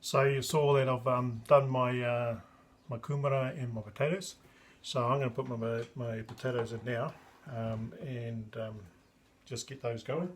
So you saw that I've done my my kumara and my potatoes. So I'm going to put my potatoes in now and just get those going.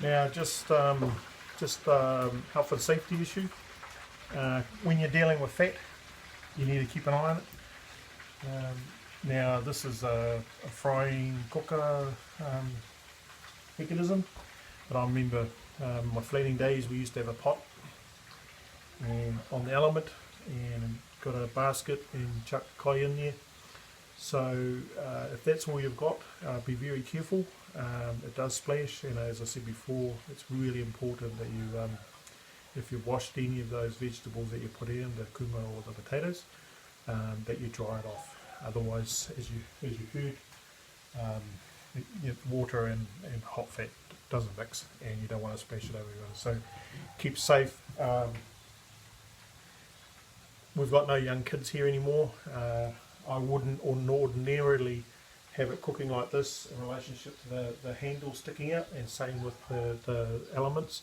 Now, just health and safety issue. When you're dealing with fat, you need to keep an eye on it. Now, this is a frying cooker mechanism, but I remember my fleeting days we used to have a pot and on the element and got a basket and chuck kai in there. So if that's all you've got, be very careful. It does splash, and as I said before, it's really important that you, if you've washed any of those vegetables that you put in, the kuma or the potatoes, that you dry it off. Otherwise, as you heard, water and hot fat doesn't mix, and you don't want to splash it everywhere. So keep safe. We've got no young kids here anymore. I wouldn't ordinarily have it cooking like this in relationship to the handle sticking out, and same with the elements.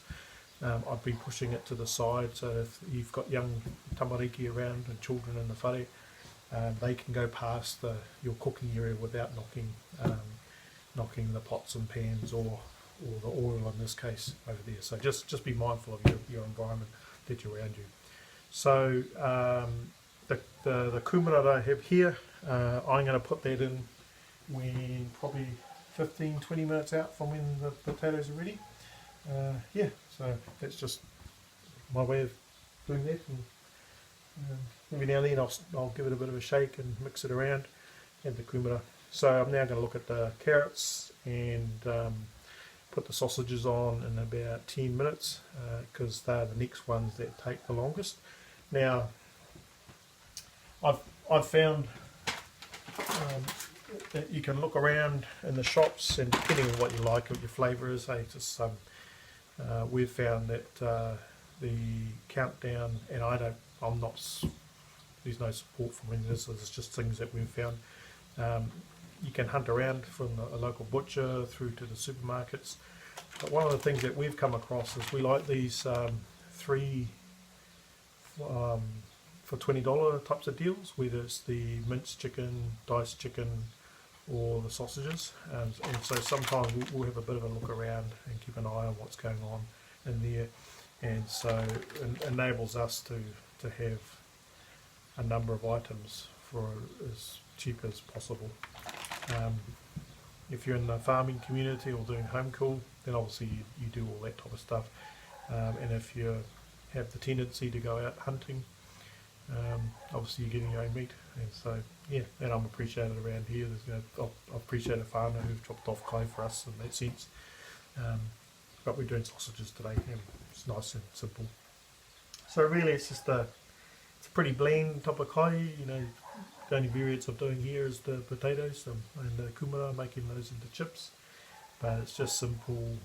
I'd be pushing it to the side, so if you've got young tamariki around and children in the whare, they can go past your cooking area without knocking the pots and pans or the oil in this case over there. So just be mindful of your environment that you're around you. So the kumara that I have here, I'm going to put that in when probably 15-20 minutes out from when the potatoes are ready. Yeah, so that's just my way of doing that. And every now and then I'll give it a bit of a shake and mix it around, and the kumara. So I'm now going to look at the carrots and put the sausages on in about 10 minutes because they're the next ones that take the longest. Now, I've found that you can look around in the shops, and depending on what you like, what your flavour is, we've found that the countdown, and there's no support from any of this, it's just things that we've found. You can hunt around from a local butcher through to the supermarkets. But one of the things that we've come across is we like these three for $20 types of deals, whether it's the minced chicken, diced chicken, or the sausages. And so sometimes we'll have a bit of a look around and keep an eye on what's going on in there. And so it enables us to have a number of items for as cheap as possible. If you're in the farming community or doing home cool, then obviously you do all that type of stuff. And if you have the tendency to go out hunting, obviously you're getting your own meat. And so yeah, and I'm appreciated around here. I appreciate a farmer who's dropped off kai for us in that sense. But we're doing sausages today, and it's nice and simple. So really it's just it's a pretty bland type of kai. The only variants I'm doing here is the potatoes and the kumara, making those into chips. But it's just simple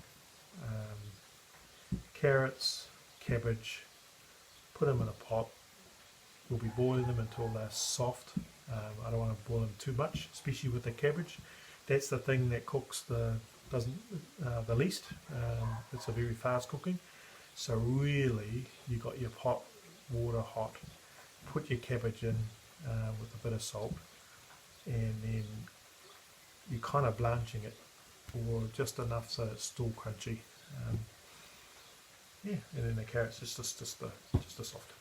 carrots, cabbage, put them in a pot. We'll be boiling them until they're soft. I don't want to boil them too much, especially with the cabbage. That's the thing that cooks the least. It's a very fast cooking. So really, you got your pot, water hot, put your cabbage in with a bit of salt, and then you're kind of blanching it for just enough so it's still crunchy. Yeah, and then the carrots is just the soft.